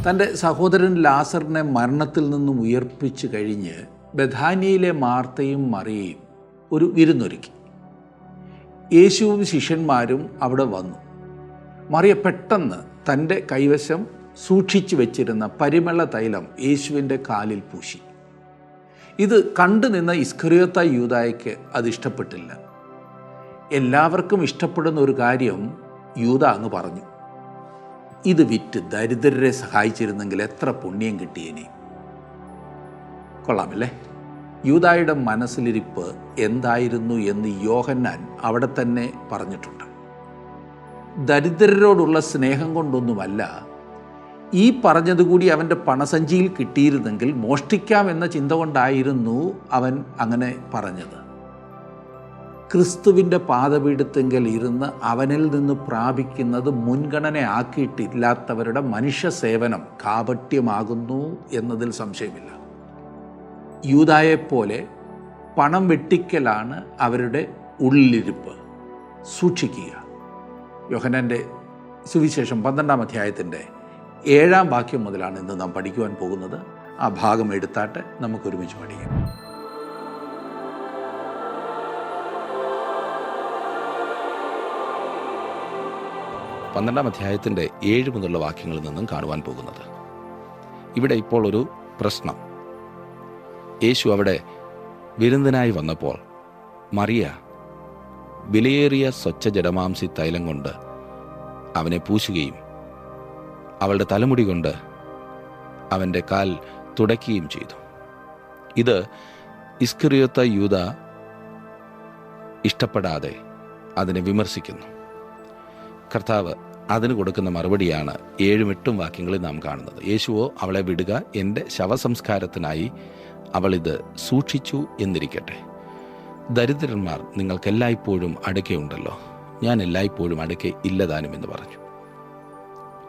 തൻ്റെ സഹോദരൻ ലാസറിനെ മരണത്തിൽ നിന്നും ഉയർപ്പിച്ചു കഴിഞ്ഞ് ബഥാനിയയിലെ മാർത്തയും മറിയയും ഒരു വിരുന്നൊരുക്കി. യേശുവും ശിഷ്യന്മാരും അവിടെ വന്നു. മറിയ പെട്ടെന്ന് തൻ്റെ കൈവശം സൂക്ഷിച്ചു വെച്ചിരുന്ന പരിമള തൈലം യേശുവിൻ്റെ കാലിൽ പൂശി. ഇത് കണ്ടു നിന്ന ഇസ്കറിയോത്ത യൂദായ്ക്ക് അത് ഇഷ്ടപ്പെട്ടില്ല. എല്ലാവർക്കും ഇഷ്ടപ്പെടുന്ന ഒരു കാര്യം യൂദ അങ്ങ് പറഞ്ഞു. ഇത് വിറ്റ് ദരിദ്രരെ സഹായിച്ചിരുന്നെങ്കിൽ എത്ര പുണ്യം കിട്ടിയേനെ. കൊള്ളാമല്ലേ? യൂദായുടെ മനസ്സിലിരിപ്പ് എന്തായിരുന്നു എന്ന് യോഹന്നാൻ അവിടെ തന്നെ പറഞ്ഞിട്ടുണ്ട്. ദരിദ്രരോടുള്ള സ്നേഹം കൊണ്ടൊന്നുമല്ല, ഈ പറഞ്ഞതുകൂടി അവൻ്റെ പണസഞ്ചിയിൽ കിട്ടിയിരുന്നെങ്കിൽ മോഷ്ടിക്കാമെന്ന ചിന്ത കൊണ്ടായിരുന്നു അവൻ അങ്ങനെ പറഞ്ഞത്. ക്രിസ്തുവിൻ്റെ പാദപീഠത്തെങ്കിൽ ഇരുന്ന് അവനിൽ നിന്ന് പ്രാപിക്കുന്നത് മുൻഗണന ആക്കിയിട്ടില്ലാത്തവരുടെ മനുഷ്യ സേവനം കാപട്യമാകുന്നു എന്നതിൽ സംശയമില്ല. യൂദായെപ്പോലെ പണം വെട്ടിക്കലാണ് അവരുടെ ഉള്ളിലിരിപ്പ്. സൂക്ഷിക്കുക. യോഹന്നാൻ്റെ സുവിശേഷം 12-ാം അധ്യായത്തിൻ്റെ 7-ാം വാക്യം മുതലാണ് ഇന്ന് നാം പഠിക്കുവാൻ പോകുന്നത്. ആ ഭാഗം എടുത്താട്ട് നമുക്കൊരുമിച്ച് പഠിക്കാം. പന്ത്രണ്ടാം അധ്യായത്തിൻ്റെ 7 മുതലുള്ള വാക്യങ്ങളിൽ നിന്നും കാണുവാൻ പോകുന്നത്. ഇവിടെ ഇപ്പോൾ ഒരു പ്രശ്നം. യേശു അവിടെ വിരുന്നിനായി വന്നപ്പോൾ മറിയ വിലയേറിയ സ്വച്ഛ ജഡമാംസി തൈലം കൊണ്ട് അവനെ പൂശുകയും അവളുടെ തലമുടി കൊണ്ട് അവൻ്റെ കാൽ തുടയ്ക്കുകയും ചെയ്തു. ഇത് ഇസ്കറിയോത്ത യൂദ ഇഷ്ടപ്പെടാതെ അതിനെ വിമർശിക്കുന്നു. കർത്താവ് അതിന് കൊടുക്കുന്ന മറുപടിയാണ് 7-8 വാക്യങ്ങളിൽ നാം കാണുന്നത്. യേശുവോ അവളെ വിടുക, എൻ്റെ ശവസംസ്കാരത്തിനായി അവളിത് സൂക്ഷിച്ചു എന്നിരിക്കട്ടെ. ദരിദ്രന്മാർ നിങ്ങൾക്കെല്ലായ്പ്പോഴും അടുക്കെയുണ്ടല്ലോ, ഞാൻ എല്ലായ്പ്പോഴും അടുക്കെ ഇല്ലതാനും എന്ന് പറഞ്ഞു.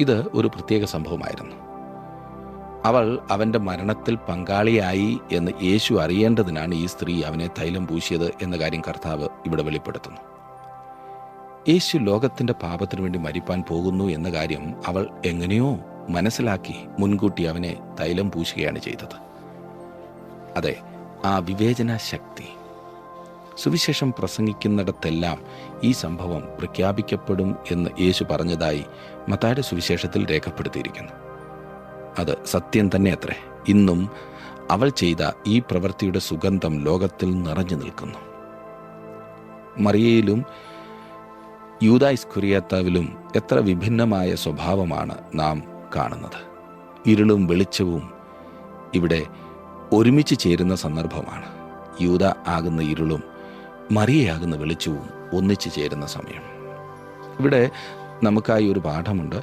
ഇത് ഒരു പ്രത്യേക സംഭവമായിരുന്നു. അവൾ അവൻ്റെ മരണത്തിൽ പങ്കാളിയായി എന്ന് യേശു അറിയേണ്ടതിനാണ് ഈ സ്ത്രീ അവനെ തൈലം പൂശിയത് എന്ന കാര്യം കർത്താവ് ഇവിടെ വെളിപ്പെടുത്തുന്നു. യേശു ലോകത്തിൻ്റെ പാപത്തിനു വേണ്ടി മരിപ്പാൻ പോകുന്നു എന്ന കാര്യം അവൾ എങ്ങനെയോ മനസ്സിലാക്കി മുൻകൂട്ടി അവനെ തൈലം പൂശുകയാണ് ചെയ്തത്. അതെ, ആ വിവേചന ശക്തി. സുവിശേഷം പ്രസംഗിക്കുന്നിടത്തെല്ലാം ഈ സംഭവം പ്രഖ്യാപിക്കപ്പെടും എന്ന് യേശു പറഞ്ഞതായി മത്തായിയുടെ സുവിശേഷത്തിൽ രേഖപ്പെടുത്തിയിരിക്കുന്നു. അത് സത്യം തന്നെ അത്രേ. ഇന്നും അവൾ ചെയ്ത ഈ പ്രവൃത്തിയുടെ സുഗന്ധം ലോകത്തിൽ നിറഞ്ഞു നിൽക്കുന്നു. മറിയയിലും യൂദാ ഇസ്കറിയോത്താവിലും എത്ര വിഭിന്നമായ സ്വഭാവമാണ് നാം കാണുന്നത്. ഇരുളും വെളിച്ചവും ഇവിടെ ഒരുമിച്ച് ചേരുന്ന സന്ദർഭമാണ്. യൂദ ആകുന്ന ഇരുളും മറിയയാകുന്ന വെളിച്ചവും ഒന്നിച്ചു ചേരുന്ന സമയം. ഇവിടെ നമുക്കായി ഒരു പാഠമുണ്ട്.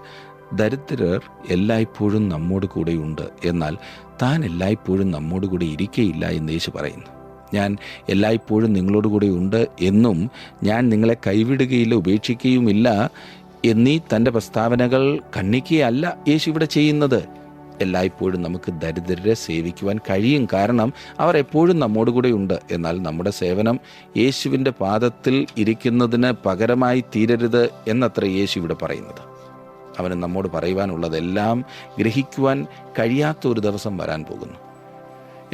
ദരിദ്രർ എല്ലായ്പ്പോഴും നമ്മോട് കൂടെയുണ്ട്, എന്നാൽ താൻ എല്ലായ്പ്പോഴും നമ്മോട് കൂടെ ഇരിക്കയില്ല എന്ന് യേശു പറയുന്നു. ഞാൻ എല്ലായ്പ്പോഴും നിങ്ങളോട് കൂടെ ഉണ്ട് എന്നും ഞാൻ നിങ്ങളെ കൈവിടുകയില്ല ഉപേക്ഷിക്കുകയുമില്ല എന്നീ തൻ്റെ പ്രസ്താവനകൾ ഖണ്ഡിക്കുകയല്ല യേശു ഇവിടെ ചെയ്യുന്നത്. എല്ലായ്പ്പോഴും നമുക്ക് ദരിദ്രരെ സേവിക്കുവാൻ കഴിയും, കാരണം അവർ എപ്പോഴും നമ്മോട് കൂടെ ഉണ്ട്. എന്നാൽ നമ്മുടെ സേവനം യേശുവിൻ്റെ പാദത്തിൽ ഇരിക്കുന്നതിന് പകരമായി തീരരുത് എന്നത്ര യേശു ഇവിടെ പറയുന്നത്. അവന് നമ്മോട് പറയുവാനുള്ളതെല്ലാം ഗ്രഹിക്കുവാൻ കഴിയാത്ത ഒരു ദിവസം വരാൻ പോകുന്നു.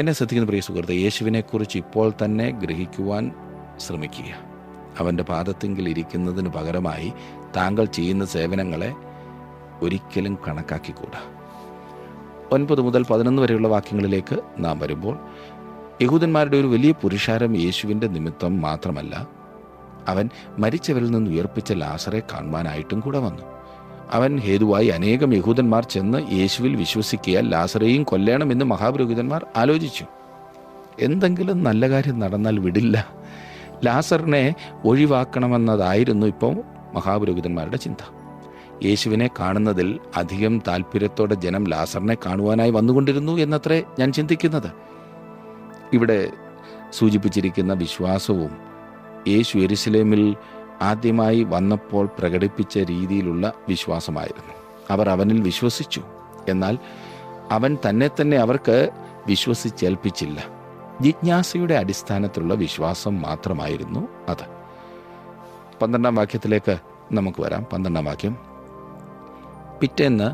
എന്നെ ശ്രദ്ധിക്കുന്ന പ്രിയ സുഹൃത്ത്, യേശുവിനെക്കുറിച്ച് ഇപ്പോൾ തന്നെ ഗ്രഹിക്കുവാൻ ശ്രമിക്കുക. അവൻ്റെ പാദത്തെങ്കിൽ ഇരിക്കുന്നതിന് പകരമായി താങ്കൾ ചെയ്യുന്ന സേവനങ്ങളെ ഒരിക്കലും കണക്കാക്കിക്കൂടാ. 9 മുതൽ 11 വരെയുള്ള വാക്യങ്ങളിലേക്ക് നാം വരുമ്പോൾ, യഹൂദന്മാരുടെ ഒരു വലിയ പുരുഷാരം യേശുവിൻ്റെ നിമിത്തം മാത്രമല്ല, അവൻ മരിച്ചവരിൽ നിന്ന് ഉയർപ്പിച്ച ലാസറെ കാണുവാനായിട്ടും കൂടെ വന്നു. അവൻ ഹേതുവായി അനേകം യഹൂദന്മാർ ചെന്ന് യേശുവിൽ വിശ്വസിക്കുക, ലാസറേയും കൊല്ലണമെന്ന് മഹാപുരോഹിതന്മാർ ആലോചിച്ചു. എന്തെങ്കിലും നല്ല കാര്യം നടന്നാൽ വിടില്ല, ലാസറിനെ ഒഴിവാക്കണമെന്നതായിരുന്നു ഇപ്പോൾ മഹാപുരോഹിതന്മാരുടെ ചിന്ത. യേശുവിനെ കാണുന്നതിൽ അധികം താല്പര്യത്തോടെ ജനം ലാസറിനെ കാണുവാനായി വന്നുകൊണ്ടിരുന്നു എന്നത്രേ ഞാൻ ചിന്തിക്കുന്നത്. ഇവിടെ സൂചിപ്പിച്ചിരിക്കുന്ന വിശ്വാസവും യേശു യെരുശലേമിൽ ആദ്യമായി വന്നപ്പോൾ പ്രകടിപ്പിച്ച രീതിയിലുള്ള വിശ്വാസമായിരുന്നു. അവർ അവനിൽ വിശ്വസിച്ചു, എന്നാൽ അവൻ തന്നെ അവർക്ക് വിശ്വസിച്ചേൽപ്പിച്ചില്ല. ജിജ്ഞാസയുടെ അടിസ്ഥാനത്തിലുള്ള വിശ്വാസം മാത്രമായിരുന്നു അത്. 12-ാം വാക്യത്തിലേക്ക് നമുക്ക് വരാം. 12-ാം വാക്യം. പിറ്റേന്ന്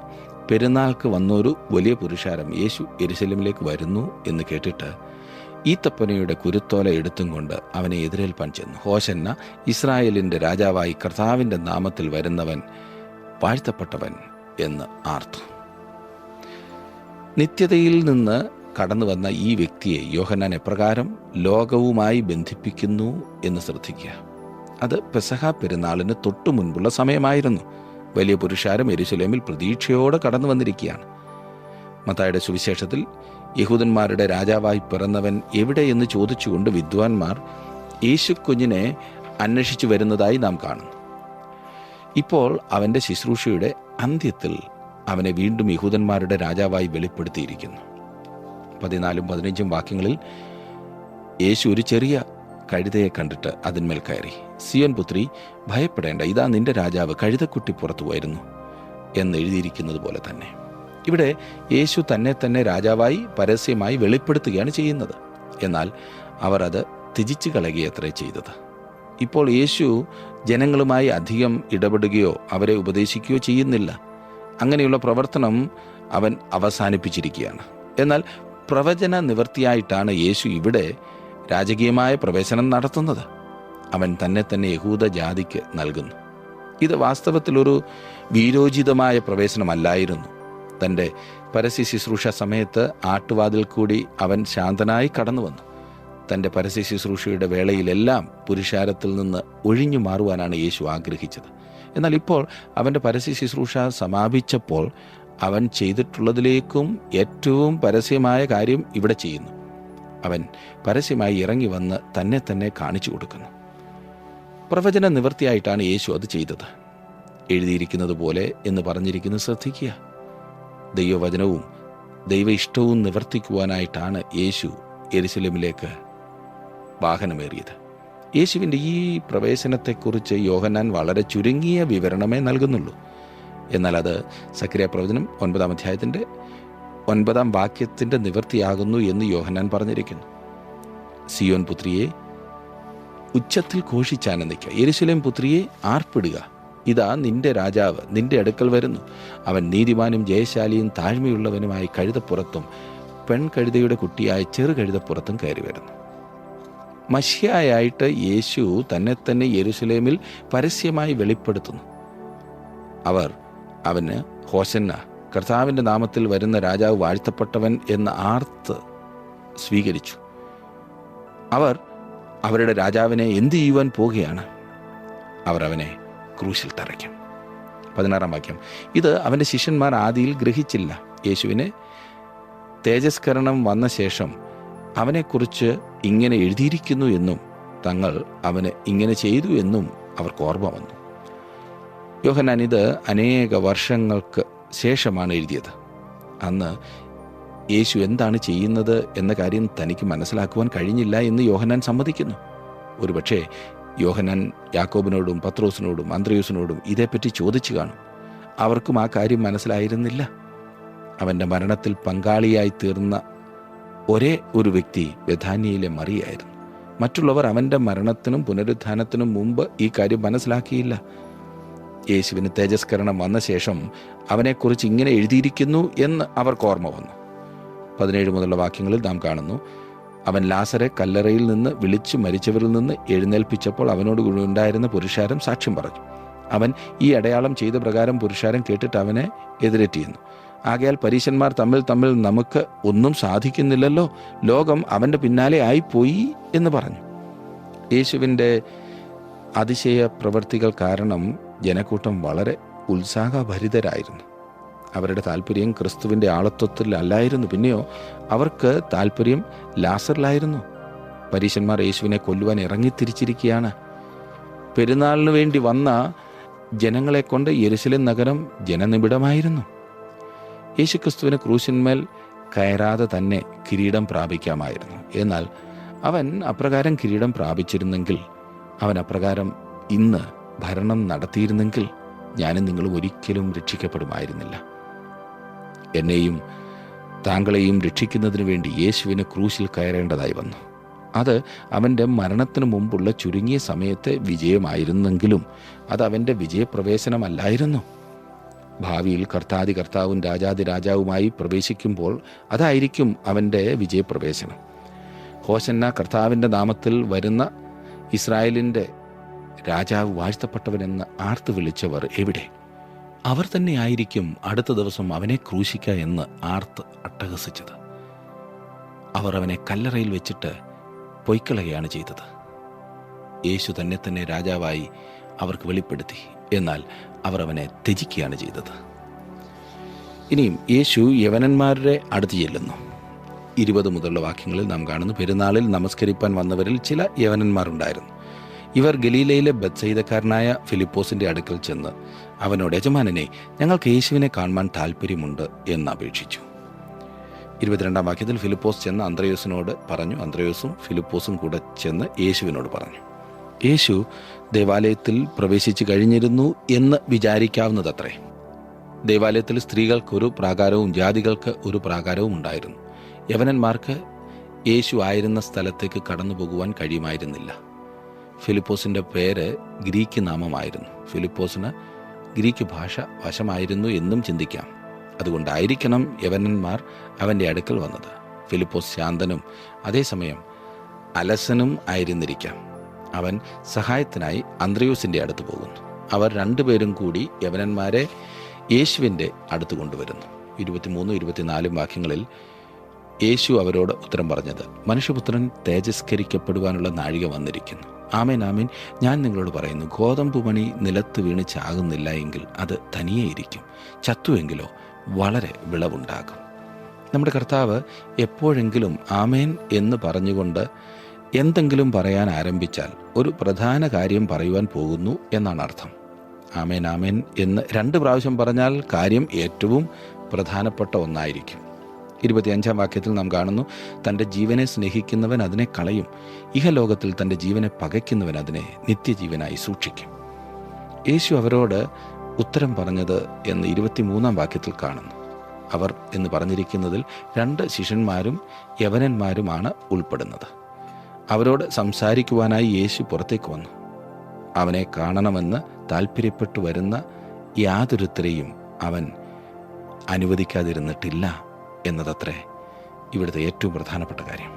പെരുന്നാൾക്ക് വന്നൊരു വലിയ പുരുഷാരം യേശു യെരുശലേമിലേക്ക് വരുന്നു എന്ന് കേട്ടിട്ട് ഈത്തപ്പനയുടെ കുരുത്തോല എടുത്തും കൊണ്ട് അവനെ എതിരേൽപ്പാൻ ചെന്നു. ഹോശന്ന, ഇസ്രായേലിൻ്റെ രാജാവായി കർത്താവിൻ്റെ നാമത്തിൽ വരുന്നവൻ വാഴ്ത്തപ്പെട്ടവൻ എന്ന് ആർത്തു. നിത്യതയിൽ നിന്ന് കടന്നു വന്ന ഈ വ്യക്തിയെ യോഹന്നാൻ എപ്രകാരം ലോകവുമായി ബന്ധിപ്പിക്കുന്നു എന്ന് ശ്രദ്ധിക്കുക. അത് പെസഹ പെരുന്നാളിന് തൊട്ടു മുൻപുള്ള സമയമായിരുന്നു. വലിയ പുരുഷാരം യെരുശലേമിൽ പ്രതീക്ഷയോടെ കടന്നു വന്നിരിക്കുകയാണ്. മത്തായിയുടെ സുവിശേഷത്തിൽ യഹൂദന്മാരുടെ രാജാവായി പിറന്നവൻ എവിടെയെന്ന് ചോദിച്ചുകൊണ്ട് വിദ്വാൻമാർ യേശു കുഞ്ഞിനെ അന്വേഷിച്ചു വരുന്നതായി നാം കാണുന്നു. ഇപ്പോൾ അവൻ്റെ ശുശ്രൂഷയുടെ അന്ത്യത്തിൽ അവനെ വീണ്ടും യഹൂദന്മാരുടെ രാജാവായി വെളിപ്പെടുത്തിയിരിക്കുന്നു. 14-15 വാക്യങ്ങളിൽ യേശു ഒരു ചെറിയ കഴുതയെ കണ്ടിട്ട് അതിന്മേൽ കയറി, സിയോൻ പുത്രി ഭയപ്പെടേണ്ട, ഇതാ നിന്റെ രാജാവ് കഴുതക്കുട്ടി പുറത്തു വരുന്നു എന്നെഴുതിയിരിക്കുന്നത് പോലെ തന്നെ ഇവിടെ യേശു തന്നെ രാജാവായി പരസ്യമായി വെളിപ്പെടുത്തുകയാണ് ചെയ്യുന്നത്. എന്നാൽ അവർ അത് ത്യജിച്ചു കളയുകയത്രേ ചെയ്തത്. ഇപ്പോൾ യേശു ജനങ്ങളുമായി അധികം ഇടപെടുകയോ അവരെ ഉപദേശിക്കുകയോ ചെയ്യുന്നില്ല. അങ്ങനെയുള്ള പ്രവർത്തനം അവൻ അവസാനിപ്പിച്ചിരിക്കുകയാണ്. എന്നാൽ പ്രവചന നിവൃത്തിയായിട്ടാണ് യേശു ഇവിടെ രാജകീയമായ പ്രവേശനം നടത്തുന്നത്. അവൻ തന്നെ യഹൂദ ജാതിക്ക് നൽകുന്നു. ഇത് വാസ്തവത്തിലൊരു വീരോചിതമായ പ്രവേശനമല്ലായിരുന്നു. തൻ്റെ പരസ്യ ശുശ്രൂഷ സമയത്ത് ആട്ടുവാതിൽ കൂടി അവൻ ശാന്തനായി കടന്നു വന്നു. തൻ്റെ പരസ്യ ശുശ്രൂഷയുടെ വേളയിലെല്ലാം പുരുഷാരത്തിൽ നിന്ന് ഒഴിഞ്ഞു മാറുവാനാണ് യേശു ആഗ്രഹിച്ചത്. എന്നാൽ ഇപ്പോൾ അവൻ്റെ പരസ്യ ശുശ്രൂഷ സമാപിച്ചപ്പോൾ അവൻ ചെയ്തിട്ടുള്ളതിലേക്കും ഏറ്റവും പരസ്യമായ കാര്യം ഇവിടെ ചെയ്യുന്നു. അവൻ പരസ്യമായി ഇറങ്ങി വന്ന് തന്നെ കാണിച്ചു കൊടുക്കുന്നു. പ്രവചന നിവൃത്തിയായിട്ടാണ് യേശു അത് ചെയ്തത്. എഴുതിയിരിക്കുന്നത് പോലെ എന്ന് പറഞ്ഞിരിക്കുന്നത് ശ്രദ്ധിക്കുക. ദൈവവചനവും ദൈവ ഇഷ്ടവും നിവർത്തിക്കുവാനായിട്ടാണ് യേശു യെരുശലേമിലേക്ക് വാഹനമേറിയത്. യേശുവിൻ്റെ ഈ പ്രവേശനത്തെക്കുറിച്ച് യോഹന്നാൻ വളരെ ചുരുങ്ങിയ വിവരണമേ നൽകുന്നുള്ളൂ. എന്നാൽ അത് സക്കറിയ പ്രവചനം 9-ാം അധ്യായത്തിൻ്റെ 9-ാം വാക്യത്തിൻ്റെ നിവൃത്തിയാകുന്നു എന്ന് യോഹന്നാൻ പറഞ്ഞിരിക്കുന്നു. സിയോൻ പുത്രിയെ ഉച്ചത്തിൽ ഘോഷിച്ചാനന്ദിക്കുക, യെരുശലേം പുത്രിയെ ആർപ്പിടുക, ഇതാ നിന്റെ രാജാവ് നിന്റെ അടുക്കൽ വരുന്നു, അവൻ നീതിമാനും ജയശാലിയും താഴ്മയുള്ളവനുമായി കഴുതപ്പുറത്തും പെൺകഴുതയുടെ കുട്ടിയായ ചെറു കഴുതപ്പുറത്തും കയറി വരുന്നു. മശിഹായായിട്ട് യേശു തന്നെ യെരുശലേമിൽ പരസ്യമായി വെളിപ്പെടുത്തുന്നു. അവർ അവന് ഹോശന്ന, കർത്താവിൻ്റെ നാമത്തിൽ വരുന്ന രാജാവ് വാഴ്ത്തപ്പെട്ടവൻ എന്ന് ആർത്ത് സ്വീകരിച്ചു. അവർ അവരുടെ രാജാവിനെ എന്ത് ചെയ്യുവാൻ പോകുകയാണ്? അവർ അവനെ ക്രൂശിൽ തറയ്ക്കും. 16-ാം വാക്യം. ഇത് അവൻ്റെ ശിഷ്യന്മാർ ആദിയിൽ ഗ്രഹിച്ചില്ല. യേശുവിനെ തേജസ്കരണം വന്ന ശേഷം അവനെക്കുറിച്ച് ഇങ്ങനെ എഴുതിയിരിക്കുന്നു എന്നും തങ്ങൾ അവന് ഇങ്ങനെ ചെയ്തു എന്നും അവർക്ക് ഓർമ്മ വന്നു. യോഹന്നാൻ ഇത് അനേക വർഷങ്ങൾക്ക് ശേഷമാണ് എഴുതിയത്. അന്ന് യേശു എന്താണ് ചെയ്യുന്നത് എന്ന കാര്യം തനിക്ക് മനസ്സിലാക്കുവാൻ കഴിഞ്ഞില്ല എന്ന് യോഹന്നാൻ സമ്മതിക്കുന്നു. ഒരുപക്ഷെ യോഹന്നാൻ യാക്കോബിനോടും പത്രോസിനോടും അന്ത്രയോസിനോടും ഇതേപ്പറ്റി ചോദിച്ചു കാണും. അവർക്കും ആ കാര്യം മനസ്സിലായിരുന്നില്ല. അവൻ്റെ മരണത്തിൽ പങ്കാളിയായി തീർന്ന ഒരേ ഒരു വ്യക്തി ബെഥാനിയയിലെ മറിയായിരുന്നു. മറ്റുള്ളവർ അവൻ്റെ മരണത്തിനും പുനരുത്ഥാനത്തിനും മുമ്പ് ഈ കാര്യം മനസ്സിലാക്കിയില്ല. യേശുവിന് തേജസ്കരണം വന്ന ശേഷം അവനെക്കുറിച്ച് ഇങ്ങനെ എഴുതിയിരിക്കുന്നു എന്ന് അവർക്ക് ഓർമ്മ വന്നു. 17 മുതലുള്ള വാക്യങ്ങളിൽ നാം കാണുന്നു, അവൻ ലാസറെ കല്ലറയിൽ നിന്ന് വിളിച്ചു മരിച്ചവരിൽ നിന്ന് എഴുന്നേൽപ്പിച്ചപ്പോൾ അവനോട് ഉണ്ടായിരുന്ന പുരുഷാരം സാക്ഷ്യം പറഞ്ഞു. അവൻ ഈ അടയാളം ചെയ്ത പ്രകാരം പുരുഷാരം കേട്ടിട്ട് അവനെ എതിരേറ്റിരുന്നു. ആകയാൽ പരീശന്മാർ തമ്മിൽ നമുക്ക് ഒന്നും സാധിക്കുന്നില്ലല്ലോ, ലോകം അവൻ്റെ പിന്നാലെ ആയിപ്പോയി എന്ന് പറഞ്ഞു. യേശുവിൻ്റെ അതിശയ പ്രവൃത്തികൾ കാരണം ജനക്കൂട്ടം വളരെ ഉത്സാഹഭരിതരായിരുന്നു. അവരുടെ താല്പര്യം ക്രിസ്തുവിൻ്റെ ആളത്വത്തിൽ അല്ലായിരുന്നു, പിന്നെയോ അവർക്ക് താല്പര്യം ലാസറിലായിരുന്നു. പരീശന്മാർ യേശുവിനെ കൊല്ലുവാൻ ഇറങ്ങിത്തിരിച്ചിരിക്കുകയാണ്. പെരുന്നാളിന് വേണ്ടി വന്ന ജനങ്ങളെ കൊണ്ട് യെരുശലേം നഗരം ജനനിബിഡമായിരുന്നു. യേശുക്രിസ്തുവിന് ക്രൂശിന്മേൽ കയറാതെ തന്നെ കിരീടം പ്രാപിക്കാമായിരുന്നു. എന്നാൽ അവൻ അപ്രകാരം കിരീടം പ്രാപിച്ചിരുന്നെങ്കിൽ, അവൻ അപ്രകാരം ഇന്ന് ഭരണം നടത്തിയിരുന്നെങ്കിൽ ഞാനും നിങ്ങളും ഒരിക്കലും രക്ഷിക്കപ്പെടുമായിരുന്നില്ല. എന്നെയും താങ്കളെയും രക്ഷിക്കുന്നതിന് വേണ്ടി യേശുവിന് ക്രൂശിൽ കയറേണ്ടതായി വന്നു. അത് അവൻ്റെ മരണത്തിന് മുമ്പുള്ള ചുരുങ്ങിയ സമയത്തെ വിജയമായിരുന്നെങ്കിലും അത് അവൻ്റെ വിജയപ്രവേശനമല്ലായിരുന്നു. ഭാവിയിൽ കർത്താതി കർത്താവും രാജാതി രാജാവുമായി പ്രവേശിക്കുമ്പോൾ അതായിരിക്കും അവൻ്റെ വിജയപ്രവേശനം. ഹോശന്ന, കർത്താവിൻ്റെ നാമത്തിൽ വരുന്ന ഇസ്രായേലിൻ്റെ രാജാവ് വാഴ്ത്തപ്പെട്ടവനെന്ന് ആർത്ത് വിളിച്ചവർ എവിടെ? അവർ തന്നെയായിരിക്കും അടുത്ത ദിവസം അവനെ ക്രൂശിക്ക എന്ന് ആർത്ത് അട്ടഹസിച്ചത്. അവർ അവനെ കല്ലറയിൽ വെച്ചിട്ട് പൊയ്ക്കളയാണ് ചെയ്തത്. യേശു തന്നെ രാജാവായി അവർക്ക് വെളിപ്പെടുത്തി. എന്നാൽ അവർ അവനെ ത്യജിക്കുകയാണ് ചെയ്തത്. ഇനിയും യേശു യവനന്മാരുടെ അടുത്ത് ചെല്ലുന്നു. 20 മുതലുള്ള വാക്യങ്ങളിൽ നാം കാണുന്നു, പെരുന്നാളിൽ നമസ്കരിപ്പാൻ വന്നവരിൽ ചില യവനന്മാരുണ്ടായിരുന്നു. ഇവർ ഗലീലയിലെ ബത്സയിദക്കാരനായ ഫിലിപ്പോസിൻ്റെ അടുക്കൽ ചെന്ന് അവനോട്, യജമാനനെ, ഞങ്ങൾക്ക് യേശുവിനെ കാണുവാൻ താല്പര്യമുണ്ട് എന്ന് അപേക്ഷിച്ചു. 22-ാം വാക്യത്തിൽ ഫിലിപ്പോസ് ചെന്ന് അന്ത്രയോസിനോട് പറഞ്ഞു. അന്ത്രയോസും ഫിലിപ്പോസും കൂടെ ചെന്ന് യേശുവിനോട് പറഞ്ഞു. യേശു ദേവാലയത്തിൽ പ്രവേശിച്ചു കഴിഞ്ഞിരുന്നു എന്ന് വിചാരിക്കാവുന്നതത്രേ. ദേവാലയത്തിൽ സ്ത്രീകൾക്കൊരു പ്രാകാരവും ജാതികൾക്ക് ഒരു പ്രാകാരവും ഉണ്ടായിരുന്നു. യവനന്മാർക്ക് യേശു ആയിരുന്ന സ്ഥലത്തേക്ക് കടന്നു പോകുവാൻ കഴിയുമായിരുന്നില്ല. ഫിലിപ്പോസിൻ്റെ പേര് ഗ്രീക്ക് നാമമായിരുന്നു. ഫിലിപ്പോസിന് ഗ്രീക്ക് ഭാഷ വശമായിരുന്നു എന്നും ചിന്തിക്കാം. അതുകൊണ്ടായിരിക്കണം യവനന്മാർ അവൻ്റെ അടുക്കൽ വന്നത്. ഫിലിപ്പോസ് ശാന്തനും അതേസമയം അലസനും ആയിരുന്നിരിക്കാം. അവൻ സഹായത്തിനായി അന്ത്രയോസിൻ്റെ അടുത്ത് പോകുന്നു. അവർ രണ്ടുപേരും കൂടി യവനന്മാരെ യേശുവിൻ്റെ അടുത്ത് കൊണ്ടുവരുന്നു. 23-24 വാക്യങ്ങളിൽ യേശു അവരോട് ഉത്തരം പറഞ്ഞത്, മനുഷ്യപുത്രൻ തേജസ്കരിക്കപ്പെടുവാനുള്ള നാഴിക വന്നിരിക്കുന്നു. ആമേൻ ആമേൻ, ഞാൻ നിങ്ങളോട് പറയുന്നു, ഗോതമ്പ് മണി നിലത്ത് വീണ് ചാകുന്നില്ല എങ്കിൽ അത് തനിയെ ഇരിക്കും. ചത്തുവെങ്കിലോ വളരെ വിളവുണ്ടാകും. നമ്മുടെ കർത്താവ് എപ്പോഴെങ്കിലും ആമേൻ എന്ന് പറഞ്ഞുകൊണ്ട് എന്തെങ്കിലും പറയാൻ ആരംഭിച്ചാൽ ഒരു പ്രധാന കാര്യം പറയുവാൻ പോകുന്നു എന്നാണ് അർത്ഥം. ആമേൻ ആമേൻ എന്ന് 2 പ്രാവശ്യം പറഞ്ഞാൽ കാര്യം ഏറ്റവും പ്രധാനപ്പെട്ട ഒന്നായിരിക്കും. 25-ാം വാക്യത്തിൽ നാം കാണുന്നു, തൻ്റെ ജീവനെ സ്നേഹിക്കുന്നവൻ അതിനെ കളയും, ഇഹലോകത്തിൽ തൻ്റെ ജീവനെ പകയ്ക്കുന്നവൻ അതിനെ നിത്യജീവനായി സൂക്ഷിക്കും. യേശു അവരോട് ഉത്തരം പറഞ്ഞത് എന്ന് 23-ാം വാക്യത്തിൽ കാണുന്നു. അവർ എന്ന് പറഞ്ഞിരിക്കുന്നതിൽ 2 ശിഷ്യന്മാരും യവനന്മാരുമാണ് ഉൾപ്പെടുന്നത്. അവരോട് സംസാരിക്കുവാനായി യേശു പുറത്തേക്ക് വന്നു. അവനെ കാണണമെന്ന് താല്പര്യപ്പെട്ടു വരുന്ന യാതൊരുത്തരെയും അവൻ അനുവദിക്കാതിരുന്നിട്ടില്ല എന്നതത്രേ ഇവിടുത്തെ ഏറ്റവും പ്രധാനപ്പെട്ട കാര്യം.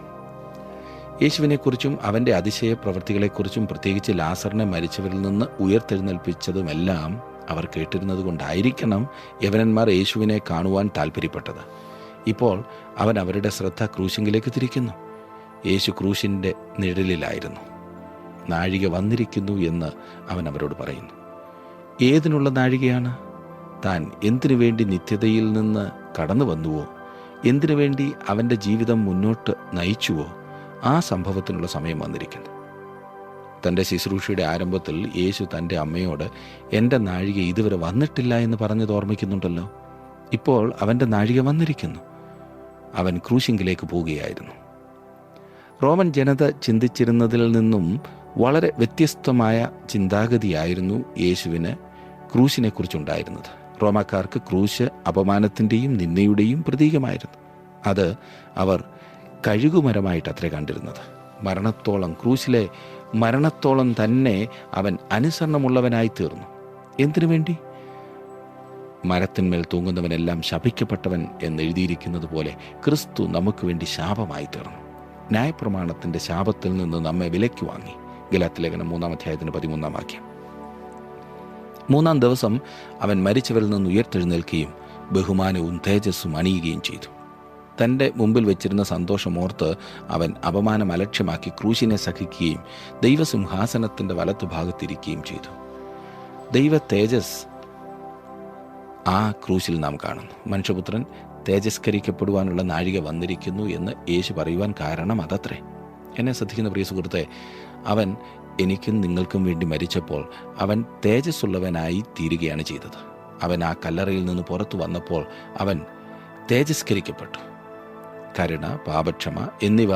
യേശുവിനെക്കുറിച്ചും അവൻ്റെ അതിശയ പ്രവൃത്തികളെക്കുറിച്ചും, പ്രത്യേകിച്ച് ലാസറിനെ മരിച്ചവരിൽ നിന്ന് ഉയർത്തെഴുന്നേൽപ്പിച്ചതുമെല്ലാം അവർ കേട്ടിരുന്നത് കൊണ്ടായിരിക്കണം യവനന്മാർ യേശുവിനെ കാണുവാൻ താല്പര്യപ്പെട്ടത്. ഇപ്പോൾ അവൻ അവരുടെ ശ്രദ്ധ ക്രൂശിങ്കിലേക്ക് തിരിക്കുന്നു. യേശു ക്രൂശിൻ്റെ നിഴലിലായിരുന്നു. നാഴിക വന്നിരിക്കുന്നു എന്ന് അവൻ അവരോട് പറയുന്നു. ഏതിനുള്ള നാഴികയാണ്? താൻ എന്തിനു വേണ്ടി നിത്യതയിൽ നിന്ന് കടന്നു വന്നുവോ, എന്തിനു വേണ്ടി അവൻ്റെ ജീവിതം മുന്നോട്ട് നയിച്ചുവോ, ആ സംഭവത്തിനുള്ള സമയം വന്നിരിക്കുന്നു. തൻ്റെ ശുശ്രൂഷയുടെ ആരംഭത്തിൽ യേശു തൻ്റെ അമ്മയോട്, എൻ്റെ നാഴിക ഇതുവരെ വന്നിട്ടില്ല എന്ന് പറഞ്ഞത് ഓർമ്മിക്കുന്നുണ്ടല്ലോ. ഇപ്പോൾ അവൻ്റെ നാഴിക വന്നിരിക്കുന്നു. അവൻ ക്രൂശിങ്കിലേക്ക് പോവുകയായിരുന്നു. റോമൻ ജനത ചിന്തിച്ചിരുന്നതിൽ നിന്നും വളരെ വ്യത്യസ്തമായ ചിന്താഗതിയായിരുന്നു യേശുവിന് ക്രൂശിനെക്കുറിച്ചുണ്ടായിരുന്നത്. റോമാക്കാർക്ക് ക്രൂശ് അപമാനത്തിൻ്റെയും നിന്ദയുടെയും പ്രതീകമായിരുന്നു. അത് അവർ കഴുകുമരമായിട്ട് അത്രേ കണ്ടിരുന്നത്. മരണത്തോളം, ക്രൂശിലെ മരണത്തോളം തന്നെ അവൻ അനുസരണമുള്ളവനായി തീർന്നു. എന്തിനു വേണ്ടി? മരത്തിന്മേൽ തൂങ്ങുന്നവനെല്ലാം ശപിക്കപ്പെട്ടവൻ എന്നെഴുതിയിരിക്കുന്നത് പോലെ ക്രിസ്തു നമുക്ക് വേണ്ടി ശാപമായി തീർന്നു. ന്യായപ്രമാണത്തിൻ്റെ ശാപത്തിൽ നിന്ന് നമ്മെ വിലയ്ക്ക് വാങ്ങി. ഗലാത്യ ലേഖനം 3-ാം അധ്യായത്തിന് 13-ാം വാക്യം. 3-ാം ദിവസം അവൻ മരിച്ചവരിൽ നിന്ന് ഉയർത്തെഴുന്നേൽക്കുകയും ബഹുമാനവും തേജസ്സും അണിയുകയും ചെയ്തു. തൻ്റെ മുമ്പിൽ വെച്ചിരുന്ന സന്തോഷമോർത്ത് അവൻ അപമാനം അലക്ഷ്യമാക്കി ക്രൂശിനെ സഹിക്കുകയും ദൈവസിംഹാസനത്തിൻ്റെ വലത്തുഭാഗത്തിരിക്കുകയും ചെയ്തു. ദൈവ തേജസ് ആ ക്രൂശിൽ നാം കാണുന്നു. മനുഷ്യപുത്രൻ തേജസ്കരിക്കപ്പെടുവാനുള്ള നാഴിക വന്നിരിക്കുന്നു എന്ന് യേശു പറയുവാൻ കാരണം അതത്രേ. എന്നെ ശ്രദ്ധിക്കുന്ന പ്രിയ സുഹൃത്തെ, അവൻ എനിക്കും നിങ്ങൾക്കും വേണ്ടി മരിച്ചപ്പോൾ അവൻ തേജസ്സുള്ളവനായി തീരുകയാണ് ചെയ്തത്. അവൻ ആ കല്ലറയിൽ നിന്ന് പുറത്തു വന്നപ്പോൾ അവൻ തേജസ്കരിക്കപ്പെട്ടു. കരുണ, പാപക്ഷമ എന്നിവ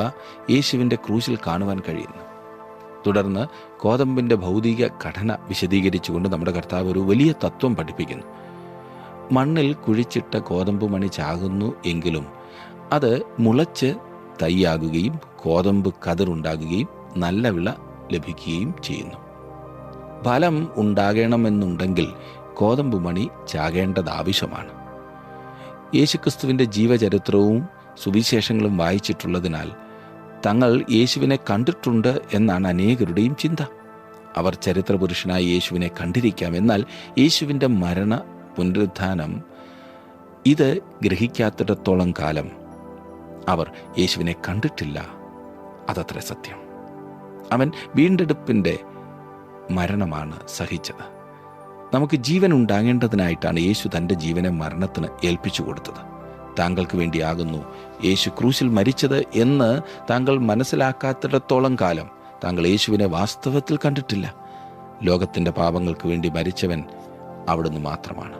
യേശുവിൻ്റെ ക്രൂശിൽ കാണുവാൻ കഴിയുന്നു. തുടർന്ന് ഗോതമ്പിൻ്റെ ഭൗതിക ഘടന വിശദീകരിച്ചുകൊണ്ട് നമ്മുടെ കർത്താവ് ഒരു വലിയ തത്വം പഠിപ്പിക്കുന്നു. മണ്ണിൽ കുഴിച്ചിട്ട ഗോതമ്പ് മണി ചാകുന്നു എങ്കിലും അത് മുളച്ച് തൈയാകുകയും ഗോതമ്പ് കതിറുണ്ടാകുകയും നല്ല വിള ലഭിക്കുകയും ചെയ്യുന്നു. ഫലം ഉണ്ടാകണമെന്നുണ്ടെങ്കിൽ കോതമ്പുമണി ചാകേണ്ടത് ആവശ്യമാണ്. യേശുക്രിസ്തുവിൻ്റെ ജീവചരിത്രവും സുവിശേഷങ്ങളും വായിച്ചിട്ടുള്ളതിനാൽ തങ്ങൾ യേശുവിനെ കണ്ടിട്ടുണ്ട് എന്നാണ് അനേകരുടെയും ചിന്ത. അവർ ചരിത്രപുരുഷനായ യേശുവിനെ കണ്ടിരിക്കാം, എന്നാൽ യേശുവിൻ്റെ മരണ പുനരുത്ഥാനം ഇത് ഗ്രഹിക്കാത്തിടത്തോളം കാലം അവർ യേശുവിനെ കണ്ടിട്ടില്ല. അതത്ര സത്യം. അവൻ വീണ്ടെടുപ്പിൻ്റെ മരണമാണ് സഹിച്ചത്. നമുക്ക് ജീവൻ ഉണ്ടാകേണ്ടതിനായിട്ടാണ് യേശു തൻ്റെ ജീവനെ മരണത്തിന് ഏൽപ്പിച്ചു കൊടുത്തത്. താങ്കൾക്ക് വേണ്ടിയാകുന്നു യേശു ക്രൂശിൽ മരിച്ചത് എന്ന് താങ്കൾ മനസ്സിലാക്കാത്തിടത്തോളം കാലം താങ്കൾ യേശുവിനെ വാസ്തവത്തിൽ കണ്ടിട്ടില്ല. ലോകത്തിൻ്റെ പാപങ്ങൾക്ക് വേണ്ടി മരിച്ചവൻ അവിടുന്ന് മാത്രമാണ്.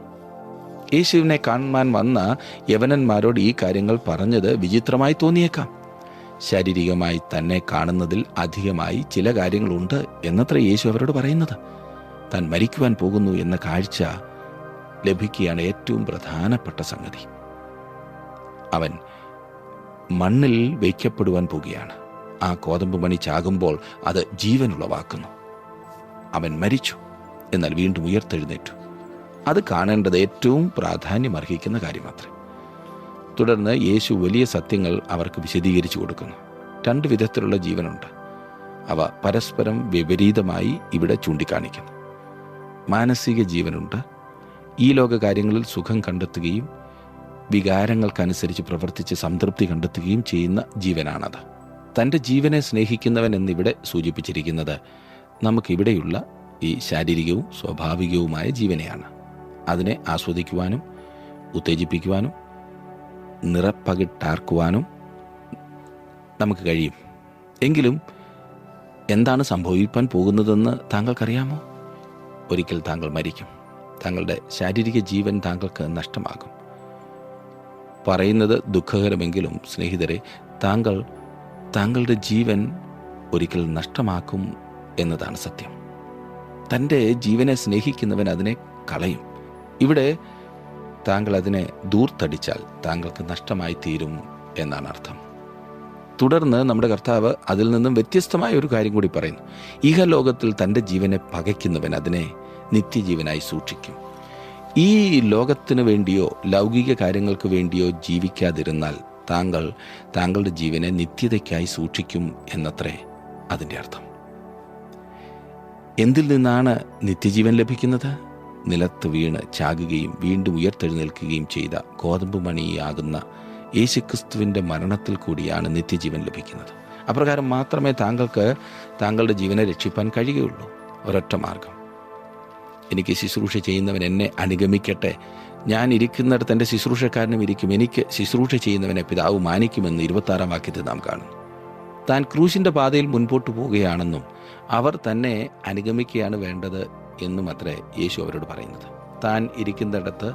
യേശുവിനെ കാണുവാൻ വന്ന യവനന്മാരോട് ഈ കാര്യങ്ങൾ പറഞ്ഞത് വിചിത്രമായി തോന്നിയേക്കാം. ശാരീരികമായി തന്നെ കാണുന്നതിൽ അധികമായി ചില കാര്യങ്ങളുണ്ട് എന്നത്ര യേശു അവരോട് പറയുന്നത്. താൻ മരിക്കുവാൻ പോകുന്നു എന്ന കാഴ്ച ലഭിക്കുകയാണ് ഏറ്റവും പ്രധാനപ്പെട്ട സംഗതി. അവൻ മണ്ണിൽ വയ്ക്കപ്പെടുവാൻ പോകുകയാണ്. ആ കോതമ്പുമണി ചാകുമ്പോൾ അത് ജീവനുളവാക്കുന്നു. അവൻ മരിച്ചു, എന്നാൽ വീണ്ടും ഉയർത്തെഴുന്നേറ്റു. അത് കാണേണ്ടത് ഏറ്റവും പ്രാധാന്യമർഹിക്കുന്ന കാര്യമാത്രേ. തുടർന്ന് യേശു വലിയ സത്യങ്ങൾ അവർക്ക് വിശദീകരിച്ചു കൊടുക്കുന്നു. 2 വിധത്തിലുള്ള ജീവനുണ്ട്. അവ പരസ്പരം വിപരീതമായി ഇവിടെ ചൂണ്ടിക്കാണിക്കുന്നു. മാനസിക ജീവനുണ്ട്. ഈ ലോക കാര്യങ്ങളിൽ സുഖം കണ്ടെത്തുകയും വികാരങ്ങൾക്കനുസരിച്ച് പ്രവർത്തിച്ച് സംതൃപ്തി കണ്ടെത്തുകയും ചെയ്യുന്ന ജീവനാണത്. തൻ്റെ ജീവനെ സ്നേഹിക്കുന്നവൻ എന്നിവിടെ സൂചിപ്പിച്ചിരിക്കുന്നത് നമുക്കിവിടെയുള്ള ഈ ശാരീരികവും സ്വാഭാവികവുമായ ജീവനെയാണ്. അതിനെ ആസ്വദിക്കുവാനും ഉത്തേജിപ്പിക്കുവാനും നിറപ്പകിട്ടാർക്കുവാനും നമുക്ക് കഴിയും. എങ്കിലും എന്താണ് സംഭവിക്കാൻ പോകുന്നതെന്ന് താങ്കൾക്കറിയാമോ? ഒരിക്കൽ താങ്കൾ മരിക്കും. താങ്കളുടെ ശാരീരിക ജീവൻ താങ്കൾക്ക് നഷ്ടമാകും. പറയുന്നത് ദുഃഖകരമെങ്കിലും സ്നേഹിതരെ, താങ്കളുടെ ജീവൻ ഒരിക്കൽ നഷ്ടമാക്കും എന്നതാണ് സത്യം. തൻ്റെ ജീവനെ സ്നേഹിക്കുന്നവൻ അതിനെ കളയും. ഇവിടെ താങ്കൾ അതിനെ ദൂർത്തടിച്ചാൽ താങ്കൾക്ക് നഷ്ടമായി തീരും എന്നാണ് അർത്ഥം. തുടർന്ന് നമ്മുടെ കർത്താവ് അതിൽ നിന്നും വ്യത്യസ്തമായ ഒരു കാര്യം കൂടി പറയുന്നു. ഇഹലോകത്തിൽ തൻ്റെ ജീവനെ പകയ്ക്കുന്നവൻ അതിനെ നിത്യജീവനായി സൂക്ഷിക്കും. ഈ ലോകത്തിന് വേണ്ടിയോ ലൗകിക കാര്യങ്ങൾക്ക് വേണ്ടിയോ ജീവിക്കാതിരുന്നാൽ താങ്കളുടെ ജീവനെ നിത്യതയ്ക്കായി സൂക്ഷിക്കും എന്നത്രേ അതിൻ്റെ അർത്ഥം. എന്തിൽ നിന്നാണ് നിത്യജീവൻ ലഭിക്കുന്നത്? നിലത്ത് വീണ് ചാകുകയും വീണ്ടും ഉയർത്തെഴുന്നേൽക്കുകയും ചെയ്ത കോതമ്പുമണിയാകുന്ന യേശുക്രിസ്തുവിൻ്റെ മരണത്തിൽ കൂടിയാണ് നിത്യജീവൻ ലഭിക്കുന്നത്. അപ്രകാരം മാത്രമേ താങ്കൾക്ക് താങ്കളുടെ ജീവനെ രക്ഷിപ്പാൻ കഴിയുകയുള്ളൂ. ഒരൊറ്റ മാർഗം, എനിക്ക് ശുശ്രൂഷ ചെയ്യുന്നവൻ എന്നെ അനുഗമിക്കട്ടെ, ഞാൻ ഇരിക്കുന്നിടത്ത് എൻ്റെ ശുശ്രൂഷക്കാരനും ഇരിക്കും, എനിക്ക് ശുശ്രൂഷ ചെയ്യുന്നവനെ പിതാവ് മാനിക്കുമെന്ന് 26-ാം വാക്യത്തിൽ നാം കാണുന്നു. താൻ ക്രൂശിൻ്റെ പാതയിൽ മുൻപോട്ട് പോവുകയാണെന്നും അവർ തന്നെ അനുഗമിക്കുകയാണ് വേണ്ടത് എന്നും അത്രേ യേശു അവരോട് പറയുന്നത്. താൻ ഇരിക്കുന്നിടത്ത്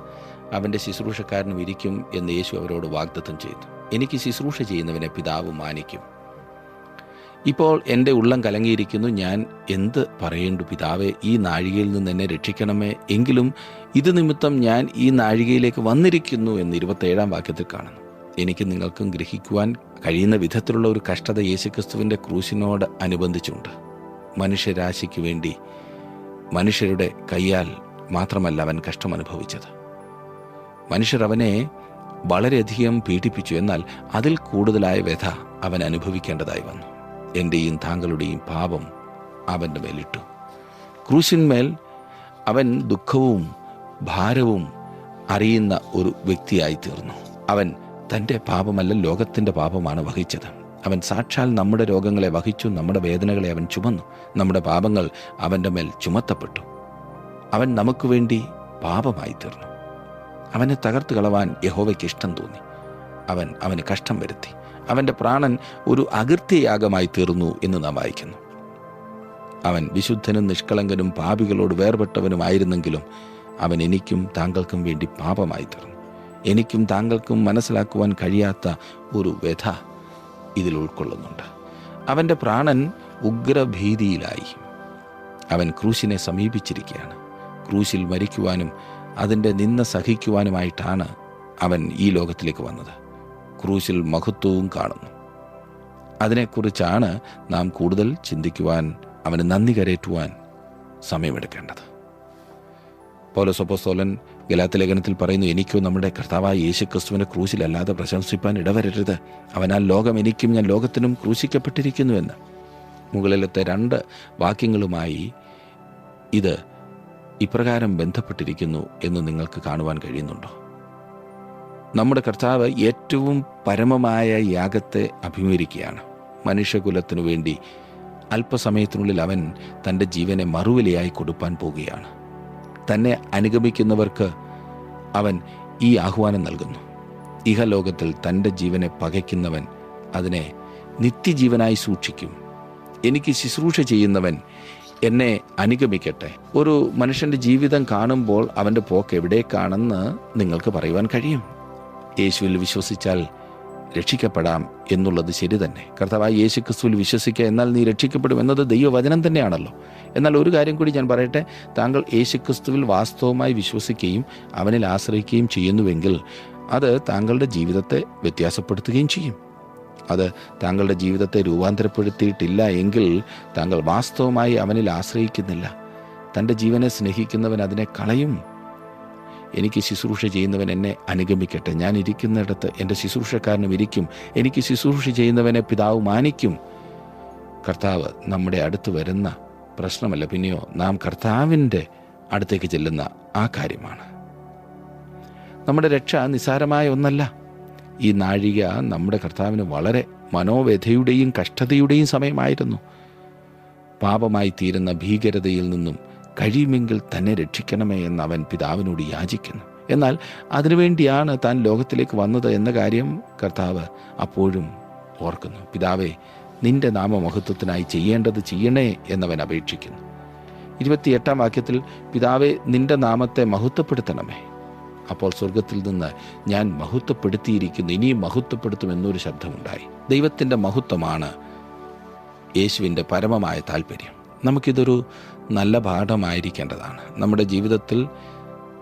അവൻ്റെ ശുശ്രൂഷക്കാരനും ഇരിക്കും എന്ന് യേശു അവരോട് വാഗ്ദത്തം ചെയ്തു. എനിക്ക് ശുശ്രൂഷ ചെയ്യുന്നവനെ പിതാവ് മാനിക്കും. ഇപ്പോൾ എൻ്റെ ഉള്ളം കലങ്ങിയിരിക്കുന്നു. ഞാൻ എന്ത് പറയേണ്ടു? പിതാവേ, ഈ നാഴികയിൽ നിന്ന് എന്നെ രക്ഷിക്കണമേ. എങ്കിലും ഇത് നിമിത്തം ഞാൻ ഈ നാഴികയിലേക്ക് വന്നിരിക്കുന്നു എന്ന് 27-ാം വാക്യത്തിൽ കാണുന്നു. എനിക്ക് നിങ്ങൾക്കും ഗ്രഹിക്കുവാൻ കഴിയുന്ന വിധത്തിലുള്ള ഒരു കഷ്ടത യേശുക്രിസ്തുവിൻ്റെ ക്രൂശിനോട് അനുബന്ധിച്ചുണ്ട്. മനുഷ്യരാശിക്ക് വേണ്ടി മനുഷ്യരുടെ കയ്യാൽ മാത്രമല്ല അവൻ കഷ്ടം അനുഭവിച്ചത്. മനുഷ്യർ അവനെ വളരെയധികം പീഡിപ്പിച്ചു. എന്നാൽ അതിൽ കൂടുതലായ വ്യഥ അവൻ അനുഭവിക്കേണ്ടതായി വന്നു. എൻ്റെയും താങ്കളുടെയും പാപം അവൻ്റെ മേലിട്ടു. ക്രൂശിന്മേൽ അവൻ ദുഃഖവും ഭാരവും അറിയുന്ന ഒരു വ്യക്തിയായി തീർന്നു. അവൻ തൻ്റെ പാപമല്ല, ലോകത്തിൻ്റെ പാപമാണ് വഹിച്ചത്. അവൻ സാക്ഷാൽ നമ്മുടെ രോഗങ്ങളെ വഹിച്ചു, നമ്മുടെ വേദനകളെ അവൻ ചുമന്നു. നമ്മുടെ പാപങ്ങൾ അവൻ്റെ മേൽ ചുമത്തപ്പെട്ടു. അവൻ നമുക്ക് വേണ്ടി പാപമായി തീർന്നു. അവനെ തകർത്ത് കളവാൻ യഹോവയ്ക്ക് ഇഷ്ടം തോന്നി. അവന് കഷ്ടം വരുത്തി. അവൻ്റെ പ്രാണൻ ഒരു അകൃത്യയാഗമായി തീർന്നു എന്ന് നാം വായിക്കുന്നു. അവൻ വിശുദ്ധനും നിഷ്കളങ്കനും പാപികളോട് വേർപെട്ടവനുമായിരുന്നെങ്കിലും അവൻ എനിക്കും താങ്കൾക്കും വേണ്ടി പാപമായി തീർന്നു. എനിക്കും താങ്കൾക്കും മനസ്സിലാക്കുവാൻ കഴിയാത്ത ഒരു വ്യഥ ഇതിൽ ഉൾക്കൊള്ളുന്നുണ്ട്. അവൻ്റെ പ്രാണൻ ഉഗ്രഭീതിയിലായി. അവൻ ക്രൂശിനെ സമീപിച്ചിരിക്കുകയാണ്. ക്രൂശിൽ മരിക്കുവാനും അതിൻ്റെ നിന്ദ സഹിക്കുവാനുമായിട്ടാണ് അവൻ ഈ ലോകത്തിലേക്ക് വന്നത്. ക്രൂശിൽ മഹത്വവും കാണുന്നു. അതിനെക്കുറിച്ചാണ് നാം കൂടുതൽ ചിന്തിക്കുവാൻ, അവന് നന്ദി കരേറ്റുവാൻ സമയമെടുക്കേണ്ടത്. പൗലോസ് അപ്പോസ്തലൻ ഗലാത്യ ലേഖനത്തിൽ പറയുന്നു, എനിക്കോ നമ്മുടെ കർത്താവായ യേശു ക്രിസ്തുവിനെ ക്രൂശിലല്ലാതെ പ്രശംസിപ്പാൻ ഇടവരരുത്, അവനാൽ ലോകം എനിക്കും ഞാൻ ലോകത്തിനും ക്രൂശിക്കപ്പെട്ടിരിക്കുന്നു എന്ന്. മുകളിലത്തെ 2 വാക്യങ്ങളുമായി ഇത് ഇപ്രകാരം ബന്ധപ്പെട്ടിരിക്കുന്നു എന്ന് നിങ്ങൾക്ക് കാണുവാൻ കഴിയുന്നുണ്ടോ? നമ്മുടെ കർത്താവ് ഏറ്റവും പരമമായ യാഗത്തെ അഭിമുഖീകരിക്കുകയാണ്. മനുഷ്യകുലത്തിനു വേണ്ടി അല്പസമയത്തിനുള്ളിൽ അവൻ തൻ്റെ ജീവനെ മറുവിലയായി കൊടുപ്പാൻ പോകുകയാണ്. തന്നെ അനുഗമിക്കുന്നവർക്ക് അവൻ ഈ ആഹ്വാനം നൽകുന്നു. ഇഹലോകത്തിൽ തൻ്റെ ജീവനെ പകയ്ക്കുന്നവൻ അതിനെ നിത്യജീവനായി സൂക്ഷിക്കും. എനിക്ക് ശുശ്രൂഷ ചെയ്യുന്നവൻ എന്നെ അനുഗമിക്കട്ടെ. ഒരു മനുഷ്യൻ്റെ ജീവിതം കാണുമ്പോൾ അവൻ്റെ പോക്ക് എവിടേക്കാണെന്ന് നിങ്ങൾക്ക് പറയുവാൻ കഴിയും. യേശുവിൽ വിശ്വസിച്ചാൽ രക്ഷിക്കപ്പെടാം എന്നുള്ളത് ശരി തന്നെ. കർത്താവായ യേശു ക്രിസ്തുവിൽ വിശ്വസിക്കുക, എന്നാൽ നീ രക്ഷിക്കപ്പെടും എന്നത് ദൈവവചനം തന്നെയാണല്ലോ. എന്നാൽ ഒരു കാര്യം കൂടി ഞാൻ പറയട്ടെ, താങ്കൾ യേശു ക്രിസ്തുവിൽ വാസ്തവമായി വിശ്വസിക്കുകയും അവനിൽ ആശ്രയിക്കുകയും ചെയ്യുന്നുവെങ്കിൽ അത് താങ്കളുടെ ജീവിതത്തെ വ്യത്യാസപ്പെടുത്തുകയും ചെയ്യും. അത് താങ്കളുടെ ജീവിതത്തെ രൂപാന്തരപ്പെടുത്തിയിട്ടില്ല എങ്കിൽ താങ്കൾ വാസ്തവമായി അവനിൽ ആശ്രയിക്കുന്നില്ല. തൻ്റെ ജീവനെ സ്നേഹിക്കുന്നവൻ അതിനെ കളയും. എനിക്ക് ശുശ്രൂഷ ചെയ്യുന്നവൻ എന്നെ അനുഗമിക്കട്ടെ, ഞാൻ ഇരിക്കുന്നിടത്ത് എൻ്റെ ശുശ്രൂഷക്കാരനും ഇരിക്കും, എനിക്ക് ശുശ്രൂഷ ചെയ്യുന്നവനെ പിതാവ് മാനിക്കും. കർത്താവ് നമ്മുടെ അടുത്ത് വരുന്ന പ്രശ്നമല്ല, പിന്നെയോ നാം കർത്താവിൻ്റെ അടുത്തേക്ക് ചെല്ലുന്ന ആ കാര്യമാണ്. നമ്മുടെ രക്ഷ നിസ്സാരമായ ഒന്നല്ല. ഈ നാഴിക നമ്മുടെ കർത്താവിന് വളരെ മനോവ്യഥയുടെയും കഷ്ടതയുടെയും സമയമായിരുന്നു. പാപമായി തീരുന്ന ഭീകരതയിൽ നിന്നും കഴിയുമെങ്കിൽ തന്നെ രക്ഷിക്കണമേ എന്ന് അവൻ പിതാവിനോട് യാചിക്കുന്നു. എന്നാൽ അതിനുവേണ്ടിയാണ് താൻ ലോകത്തിലേക്ക് വന്നത് എന്ന കാര്യം കർത്താവ് അപ്പോഴും ഓർക്കുന്നു. പിതാവേ, നിന്റെ നാമമഹത്വത്തിനായി ചെയ്യേണ്ടത് ചെയ്യണേ എന്നവൻ അപേക്ഷിക്കുന്നു. 28-ാം വാക്യത്തിൽ, പിതാവേ, നിന്റെ നാമത്തെ മഹത്വപ്പെടുത്തണമേ. അപ്പോൾ സ്വർഗത്തിൽ നിന്ന്, ഞാൻ മഹത്വപ്പെടുത്തിയിരിക്കുന്നു, ഇനിയും മഹത്വപ്പെടുത്തുമെന്നൊരു ശബ്ദമുണ്ടായി. ദൈവത്തിൻ്റെ മഹത്വമാണ് യേശുവിൻ്റെ പരമമായ താല്പര്യം. നമുക്കിതൊരു നല്ല പാഠമായിരിക്കേണ്ടതാണ്. നമ്മുടെ ജീവിതത്തിൽ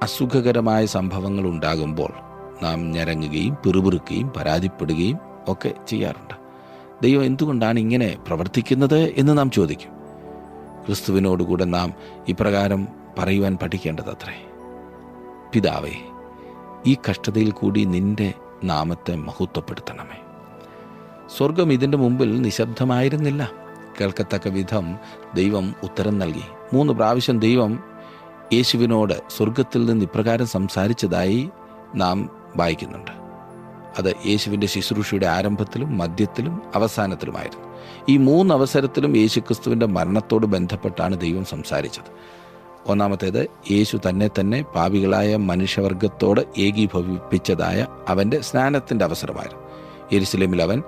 അസുഖകരമായ സംഭവങ്ങൾ ഉണ്ടാകുമ്പോൾ നാം ഞരങ്ങുകയും പിറുപിറുക്കുകയും പരാതിപ്പെടുകയും ഒക്കെ ചെയ്യാറുണ്ട്. ദൈവം എന്തുകൊണ്ടാണ് ഇങ്ങനെ പ്രവർത്തിക്കുന്നത് എന്ന് നാം ചോദിക്കും. ക്രിസ്തുവിനോടുകൂടെ നാം ഇപ്രകാരം പറയുവാൻ പഠിക്കേണ്ടതത്രേ, പിതാവേ, ഈ കഷ്ടതയിൽ കൂടി നിന്റെ നാമത്തെ മഹത്വപ്പെടുത്തണമേ. സ്വർഗം ഇതിൻ്റെ മുമ്പിൽ നിശബ്ദമായിരുന്നില്ല. കേൾക്കത്തക്ക വിധം ദൈവം ഉത്തരം നൽകി. 3 പ്രാവശ്യം ദൈവം യേശുവിനോട് സ്വർഗത്തിൽ നിന്ന് ഇപ്രകാരം സംസാരിച്ചതായി നാം വായിക്കുന്നുണ്ട്. അത് യേശുവിൻ്റെ ശുശ്രൂഷയുടെ ആരംഭത്തിലും മധ്യത്തിലും അവസാനത്തിലുമായിരുന്നു. ഈ 3 അവസരത്തിലും യേശുക്രിസ്തുവിൻ്റെ മരണത്തോട് ബന്ധപ്പെട്ടാണ് ദൈവം സംസാരിച്ചത്. ഒന്നാമത്തേത്, യേശു തന്നെ പാപികളായ മനുഷ്യവർഗത്തോട് ഏകീഭവിപ്പിച്ചതായ അവൻ്റെ സ്നാനത്തിൻ്റെ അവസരമായിരുന്നു. യെരുശലേമിൽ അവൻ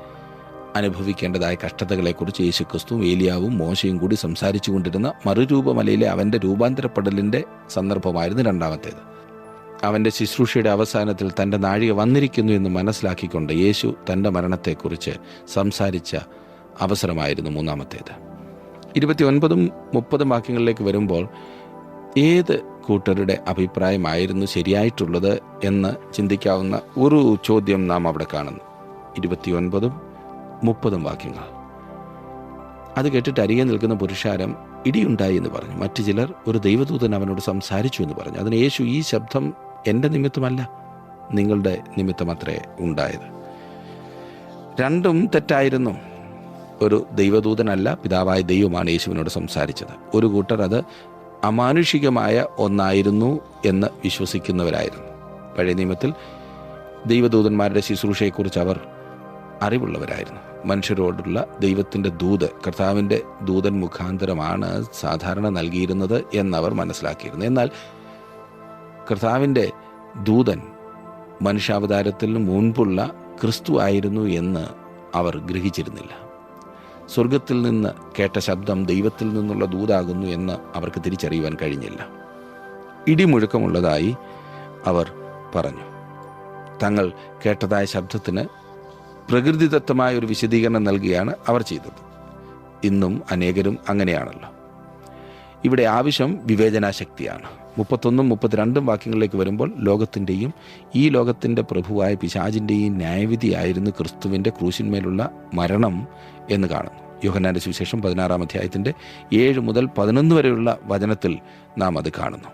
അനുഭവിക്കേണ്ടതായ കഷ്ടതകളെക്കുറിച്ച് യേശുക്രിസ്തുവും ഏലിയാവും മോശയും കൂടി സംസാരിച്ചു കൊണ്ടിരുന്ന മറുരൂപമലയിലെ അവൻ്റെ രൂപാന്തരപ്പെടലിൻ്റെ സന്ദർഭമായിരുന്നു രണ്ടാമത്തേത്. അവൻ്റെ ശുശ്രൂഷയുടെ അവസാനത്തിൽ തൻ്റെ നാഴിക വന്നിരിക്കുന്നു എന്ന് മനസ്സിലാക്കിക്കൊണ്ട് യേശു തൻ്റെ മരണത്തെക്കുറിച്ച് സംസാരിച്ച അവസരമായിരുന്നു മൂന്നാമത്തേത്. 29ഉം 30ഉം വാക്യങ്ങളിലേക്ക് വരുമ്പോൾ ഏത് കൂട്ടരുടെ അഭിപ്രായമായിരുന്നു ശരിയായിട്ടുള്ളത് എന്ന് ചിന്തിക്കാവുന്ന ഒരു ചോദ്യം നാം അവിടെ കാണുന്നു. 29ഉം 30ഉം വാക്യങ്ങൾ. അത് കേട്ടിട്ട് അരികെ നിൽക്കുന്ന പുരുഷാരം ഇടിയുണ്ടായി എന്ന് പറഞ്ഞു. മറ്റു ചിലർ, ഒരു ദൈവദൂതൻ അവനോട് സംസാരിച്ചു എന്ന് പറഞ്ഞു. അതിന് യേശു, ഈ ശബ്ദം എൻ്റെ നിമിത്തമല്ല, നിങ്ങളുടെ നിമിത്തമത്രേ ഉണ്ടായത്. രണ്ടും തെറ്റായിരുന്നു. ഒരു ദൈവദൂതനല്ല, പിതാവായ ദൈവമാണ് യേശുവിനോട് സംസാരിച്ചത്. ഒരു കൂട്ടർ അത് അമാനുഷികമായ ഒന്നായിരുന്നു എന്ന് വിശ്വസിക്കുന്നവരായിരുന്നു. പഴയ നിയമത്തിൽ ദൈവദൂതന്മാരുടെ ശുശ്രൂഷയെക്കുറിച്ച് അവർ അറിവുള്ളവരായിരുന്നു. മനുഷ്യരോടുള്ള ദൈവത്തിൻ്റെ ദൂത് കർത്താവിൻ്റെ ദൂതൻ മുഖാന്തരമാണ് സാധാരണ നൽകിയിരുന്നത് എന്നവർ മനസ്സിലാക്കിയിരുന്നു. എന്നാൽ കർത്താവിൻ്റെ ദൂതൻ മനുഷ്യാവതാരത്തിന് മുൻപുള്ള ക്രിസ്തു ആയിരുന്നു എന്ന് അവർ ഗ്രഹിച്ചിരുന്നില്ല. സ്വർഗത്തിൽ നിന്ന് കേട്ട ശബ്ദം ദൈവത്തിൽ നിന്നുള്ള ദൂതാകുന്നു എന്ന് അവർക്ക് തിരിച്ചറിയുവാൻ കഴിഞ്ഞില്ല. ഇടിമുഴക്കമുള്ളതായി അവർ പറഞ്ഞു. തങ്ങൾ കേട്ടതായ ശബ്ദത്തിന് പ്രകൃതിദത്തമായ ഒരു വിശദീകരണം നൽകുകയാണ് അവർ ചെയ്തത്. ഇന്നും അനേകരും അങ്ങനെയാണല്ലോ. ഇവിടെ ആവശ്യം വിവേചനാശക്തിയാണ്. 31ഉം 32ഉം വാക്യങ്ങളിലേക്ക് വരുമ്പോൾ ലോകത്തിൻ്റെയും ഈ ലോകത്തിൻ്റെ പ്രഭുവായ പിശാചിൻ്റെയും ന്യായവിധിയായിരുന്നു ക്രിസ്തുവിൻ്റെ ക്രൂശിന്മേലുള്ള മരണം എന്ന് കാണുന്നു. യോഹന്നാൻ്റെ സുവിശേഷം 16-ാം അധ്യായത്തിൻ്റെ 7 മുതൽ 11 വരെയുള്ള വചനത്തിൽ നാം അത് കാണുന്നു.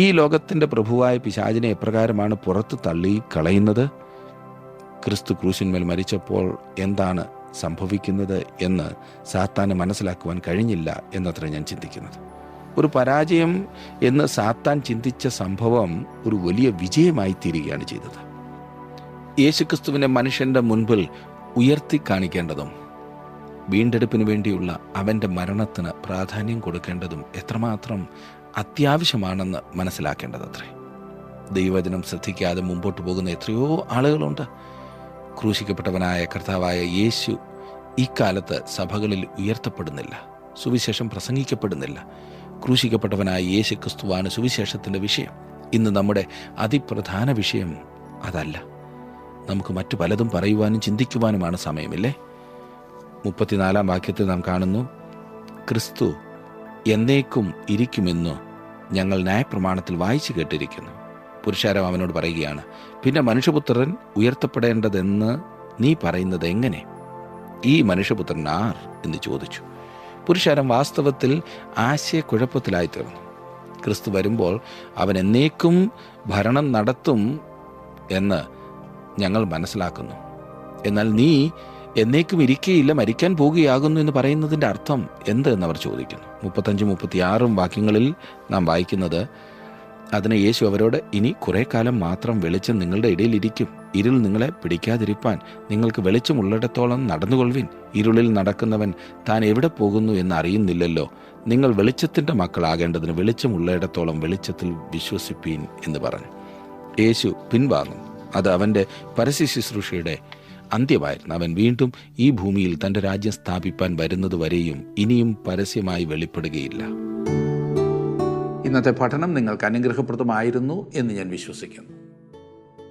ഈ ലോകത്തിൻ്റെ പ്രഭുവായ പിശാചിനെ എപ്രകാരമാണ് പുറത്ത് തള്ളി കളയുന്നത്? ക്രിസ്തു ക്രൂശിന്മേൽ മരിച്ചപ്പോൾ എന്താണ് സംഭവിക്കുന്നത് എന്ന് സാത്താന് മനസ്സിലാക്കുവാൻ കഴിഞ്ഞില്ല എന്നത്ര ഞാൻ ചിന്തിക്കുന്നത്. ഒരു പരാജയം എന്ന് സാത്താൻ ചിന്തിച്ച സംഭവം ഒരു വലിയ വിജയമായി തീരുകയാണ് ചെയ്തത്. യേശുക്രിസ്തുവിനെ മനുഷ്യൻ്റെ മുൻപിൽ ഉയർത്തി കാണിക്കേണ്ടതും വീണ്ടെടുപ്പിന് വേണ്ടിയുള്ള അവൻ്റെ മരണത്തിന് പ്രാധാന്യം കൊടുക്കേണ്ടതും എത്രമാത്രം അത്യാവശ്യമാണെന്ന് മനസ്സിലാക്കേണ്ടതത്രേ. ദൈവവചനം ശ്രദ്ധിക്കാതെ മുമ്പോട്ട് പോകുന്ന എത്രയോ ആളുകളുണ്ട്. ക്രൂശിക്കപ്പെട്ടവനായ കർത്താവായ യേശു ഇക്കാലത്ത് സഭകളിൽ ഉയർത്തപ്പെടുന്നില്ല, സുവിശേഷം പ്രസംഗിക്കപ്പെടുന്നില്ല. ക്രൂശിക്കപ്പെട്ടവനായ യേശു ക്രിസ്തുവാണ് സുവിശേഷത്തിൻ്റെ വിഷയം. ഇന്ന് നമ്മുടെ അതിപ്രധാന വിഷയം അതല്ല. നമുക്ക് മറ്റു പലതും പറയുവാനും ചിന്തിക്കുവാനുമാണ് സമയമില്ലേ? 34 വാക്യത്തിൽ നാം കാണുന്നു, ക്രിസ്തു എന്നേക്കും ഇരിക്കുമെന്നു ഞങ്ങൾ ന്യായപ്രമാണത്തിൽ വായിച്ചു കേട്ടിരിക്കുന്നു. പുരുഷാരം അവനോട് പറയുകയാണ്, പിന്നെ മനുഷ്യപുത്രൻ ഉയർത്തപ്പെടേണ്ടതെന്ന് നീ പറയുന്നത് എങ്ങനെ? ഈ മനുഷ്യപുത്രൻ ആർ എന്ന് ചോദിച്ചു. പുരുഷാരം വാസ്തവത്തിൽ ആശയക്കുഴപ്പത്തിലായി തീർന്നു. ക്രിസ്തു വരുമ്പോൾ അവൻ എന്നേക്കും ഭരണം നടത്തും എന്ന് ഞങ്ങൾ മനസ്സിലാക്കുന്നു. എന്നാൽ നീ എന്നേക്കും ഇരിക്കുകയില്ല, മരിക്കാൻ പോകുകയാകുന്നു എന്ന് പറയുന്നതിൻ്റെ അർത്ഥം എന്ത് എന്നവർ ചോദിക്കുന്നു. 35-36 വാക്യങ്ങളിൽ നാം വായിക്കുന്നത്, അതിന് യേശു അവരോട്, ഇനി കുറെ കാലം മാത്രം വെളിച്ചം നിങ്ങളുടെ ഇടയിലിരിക്കും. ഇരുൾ നിങ്ങളെ പിടിക്കാതിരിപ്പാൻ നിങ്ങൾക്ക് വെളിച്ചമുള്ളിടത്തോളം നടന്നുകൊള്ളുവിൻ. ഇരുളിൽ നടക്കുന്നവൻ താൻ എവിടെ പോകുന്നു എന്ന് അറിയുന്നില്ലല്ലോ. നിങ്ങൾ വെളിച്ചത്തിൻ്റെ മക്കളാകേണ്ടതിന് വെളിച്ചമുള്ളിടത്തോളം വെളിച്ചത്തിൽ വിശ്വസിപ്പീൻ എന്ന് പറഞ്ഞു. യേശു പിൻവാങ്ങും. അത് അവൻ്റെ പരസ്യ ശുശ്രൂഷയുടെ അന്ത്യമായിരുന്നു. അവൻ വീണ്ടും ഈ ഭൂമിയിൽ തൻ്റെ രാജ്യം സ്ഥാപിപ്പാൻ വരുന്നത് വരെയും ഇനിയും പരസ്യമായി വെളിപ്പെടുകയില്ല. ഇന്നത്തെ പഠനം നിങ്ങൾക്ക് അനുഗ്രഹപ്രദമായിരുന്നു എന്ന് ഞാൻ വിശ്വസിക്കുന്നു.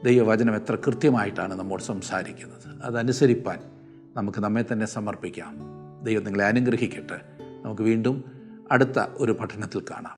ദൈവവചനം എത്ര കൃത്യമായിട്ടാണ് നമ്മോട് സംസാരിക്കുന്നത്. അതനുസരിപ്പാൻ നമുക്ക് നമ്മെ തന്നെ സമർപ്പിക്കാം. ദൈവം നിങ്ങളെ അനുഗ്രഹിക്കട്ടെ. നമുക്ക് വീണ്ടും അടുത്ത ഒരു പഠനത്തിൽ കാണാം.